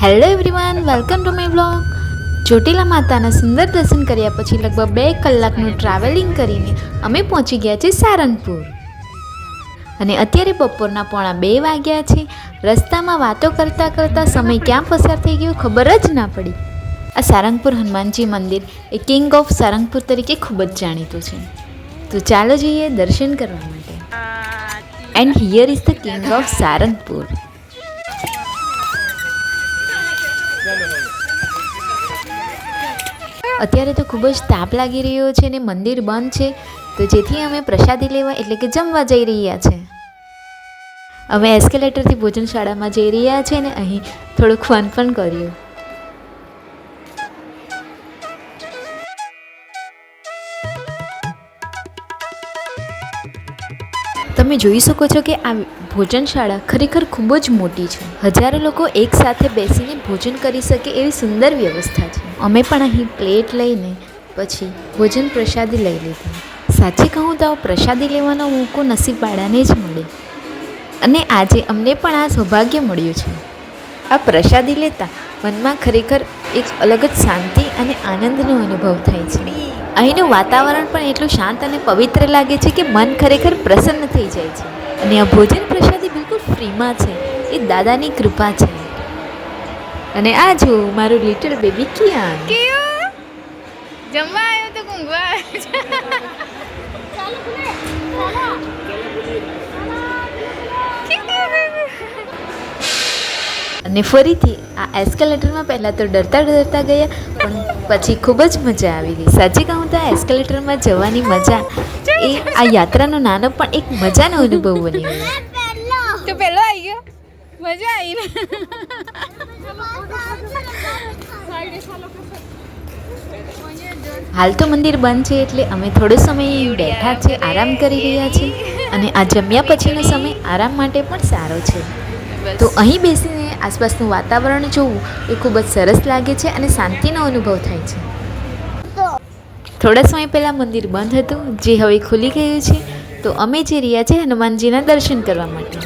Hello everyone, welcome to my blog. Chotila માતાના સુંદર દર્શન કર્યા પછી લગભગ 2 કલાકનું ટ્રાવેલિંગ કરીને અમે પહોંચી ગયા છીએ સારંગપુર. અને અત્યારે બપોરના 1:45 વાગ્યા છે. રસ્તામાં વાતો કરતાં કરતાં સમય ક્યાં પસાર થઈ ગયો ખબર જ ના પડી. આ સારંગપુર હનુમાનજી મંદિર એ કિંગ ઓફ સારંગપુર તરીકે ખૂબ જ જાણીતું છે. તો ચાલો જઈએ દર્શન કરવા માટે. And here is the king of Sarangpur. અત્યારે તો ખૂબ જ તાપ લાગી રહ્યો છે અને મંદિર બંધ છે, તો જેથી અમે પ્રસાદી લેવા એટલે કે જમવા જઈ રહ્યા છે. અમે એસ્કેલેટરથી ભોજનશાળામાં જઈ રહ્યા છે અને અહીં થોડુંક ફન પણ કર્યું. તમે જોઈ શકો છો કે આ ભોજનશાળા ખરેખર ખૂબ જ મોટી છે. હજારો લોકો એકસાથે બેસીને ભોજન કરી શકે એવી સુંદર વ્યવસ્થા છે. અમે પણ અહીં પ્લેટ લઈને પછી ભોજન પ્રસાદી લઈ લીધી. સાચી કહું તો પ્રસાદી લેવાનો મોકો નસીબવાળાને જ મળે, અને આજે અમને પણ આ સૌભાગ્ય મળ્યું છે. આ પ્રસાદી લેતા મનમાં ખરેખર એક અલગ જ શાંતિ અને આનંદનો અનુભવ થાય છે. અહીંનું વાતાવરણ પણ એટલું શાંત અને પવિત્ર લાગે છે કે મન ખરેખર પ્રસન્ન થઈ જાય છે. અને આ ભોજન પ્રસાદી બિલકુલ ફ્રીમાં છે, એ દાદાની કૃપા છે. અને આ જો મારું લિટલ બેબી કિયાન જમવા આવ્યો તો ઊંઘવા અને ફરીથી આ એસ્કેલેટરમાં પહેલાં તો ડરતા ડરતા ગયા, પણ પછી ખૂબ જ મજા આવી ગઈ. સાચી કહું તો આ એસ્કેલેટરમાં જવાની મજા એ આ યાત્રાનો નાનો પણ એક મજાનો અનુભવ બની ગયો. તો પહેલો આવી ગયો, મજા આવી ને. હાલ તો મંદિર બંધ છે એટલે અમે થોડો સમય બેઠા છે, આરામ કરી રહ્યા છીએ. અને આ જમ્યા પછીનો સમય આરામ માટે પણ સારો છે. તો અહીં બેસીને આસપાસનું વાતાવરણ જોવું એ ખૂબ જ સરસ લાગે છે અને શાંતિનો અનુભવ થાય છે. થોડા સમય પહેલાં મંદિર બંધ હતું, જે હવે ખુલી ગયું છે. તો અમે જઈ રહ્યા છીએ હનુમાનજીના દર્શન કરવા માટે.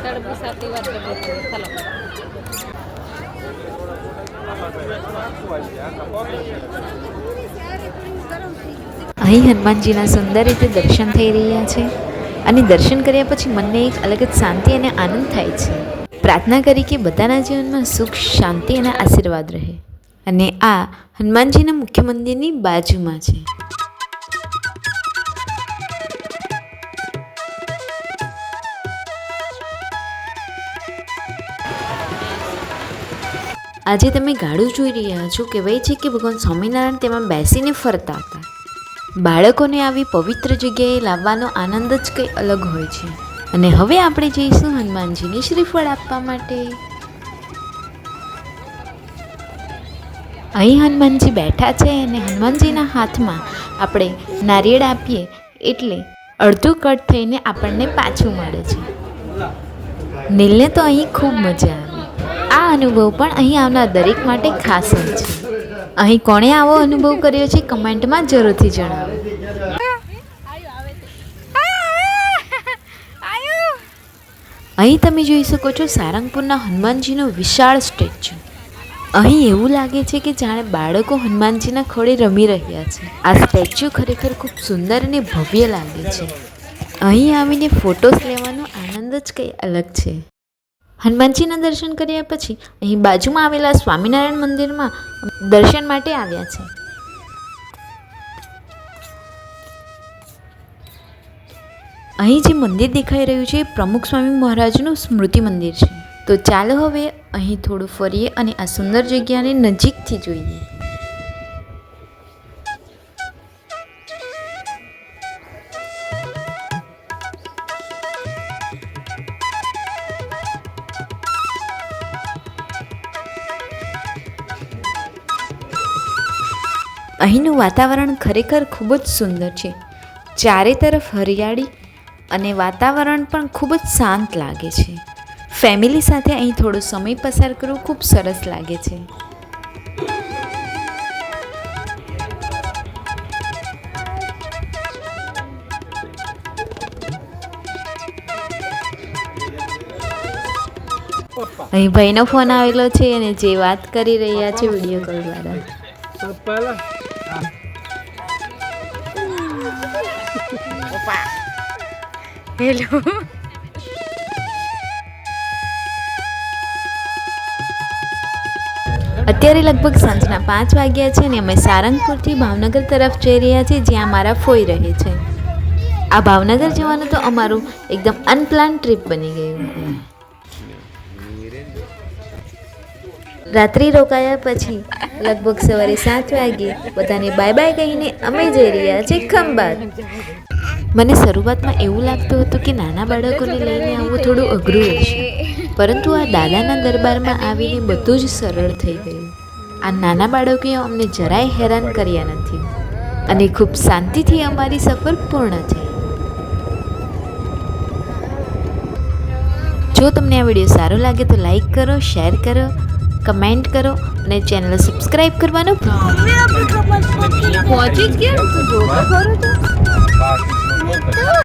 અહીં હનુમાનજીના સુંદર રીતે દર્શન થઈ રહ્યા છે, અને દર્શન કર્યા પછી મનને એક અલગ જ શાંતિ અને આનંદ થાય છે. પ્રાર્થના કરી કે બધાના જીવનમાં સુખ, શાંતિ અને આશીર્વાદ રહે. અને આ હનુમાનજીના મુખ્ય મંદિરની બાજુમાં છે. આજે તમે ગાડું જોઈ રહ્યા છો. કહેવાય છે કે ભગવાન સ્વામિનારાયણ તેમાં બેસીને ફરતા હતા. બાળકોને આવી પવિત્ર જગ્યાએ લાવવાનો આનંદ જ કંઈ અલગ હોય છે. અને હવે આપણે જઈશું હનુમાનજીને શ્રીફળ આપવા માટે. અહીં હનુમાનજી બેઠા છે અને હનુમાનજીના હાથમાં આપણે નારિયેળ આપીએ એટલે અડધું કટ થઈને આપણને પાછું મળે છે. નીલને તો અહીં ખૂબ મજા આવી. આ અનુભવ પણ અહીં આવનાર દરેક માટે ખાસ હોય છે. અહીં કોણે આવો અનુભવ કર્યો છે કમેન્ટમાં જરૂરથી જણાવો. અહીં તમે જોઈ શકો છો સારંગપુરના હનુમાનજીનો વિશાળ સ્ટેચ્યુ. અહીં એવું લાગે છે કે જાણે બાળકો હનુમાનજીના ખોળે રમી રહ્યા છે. આ સ્ટેચ્યુ ખરેખર ખૂબ સુંદર અને ભવ્ય લાગે છે. અહીં આવીને ફોટોસ લેવાનો આનંદ જ કંઈ અલગ છે. હનુમાનજીના દર્શન કર્યા પછી અહીં બાજુમાં આવેલા સ્વામિનારાયણ મંદિરમાં દર્શન માટે આવ્યા છે. અહીં જે મંદિર દેખાઈ રહ્યું છે એ પ્રમુખ સ્વામી મહારાજનું સ્મૃતિ મંદિર છે. તો ચાલો હવે અહીં થોડું ફરીએ અને આ સુંદર જગ્યાને નજીકથી જોઈએ. અહીંનું વાતાવરણ ખરેખર ખૂબ જ સુંદર છે. ચારે તરફ હરિયાળી અને વાતાવરણ પણ ખૂબ જ શાંત લાગે છે. ફેમિલી સાથે અહીં થોડો સમય પસાર કરવો ખૂબ સરસ લાગે છે. અહીં ભાઈનો ફોન આવેલો છે અને જે વાત કરી રહ્યા છે વિડીયો કોલ દ્વારા. હેલો. અત્યારે લગભગ સાંજના 5 વાગ્યા છે અને અમે સારંગપુરથી ભાવનગર તરફ જઈ રહ્યા છીએ, જ્યાં મારા ફોઈ રહે છે. આ ભાવનગર જવાનું તો અમારું એકદમ અનપ્લાન ટ્રીપ બની ગયું. રાત્રિ રોકાયા પછી લગભગ સવારે 7 વાગે બધાને બાય બાય કહીને અમે જઈ રહ્યા છીએ ખંભાત. મને શરૂઆતમાં એવું લાગતું હતું કે નાના બાળકોને લઈને આવવું થોડું અઘરું હશે, પરંતુ આ દાદાના દરબારમાં આવીને બધું જ સરળ થઈ ગયું. આ નાના બાળકોએ અમને જરાય હેરાન કર્યા નથી અને ખૂબ શાંતિથી અમારી સફર પૂર્ણ થઈ. જો તમને આ વિડીયો સારો લાગે તો લાઈક કરો, શેર કરો, કમેન્ટ કરો અને ચેનલ સબસ્ક્રાઈબ કરવાનું પહોંચી જ ગયા તું જો તો ખરું તો.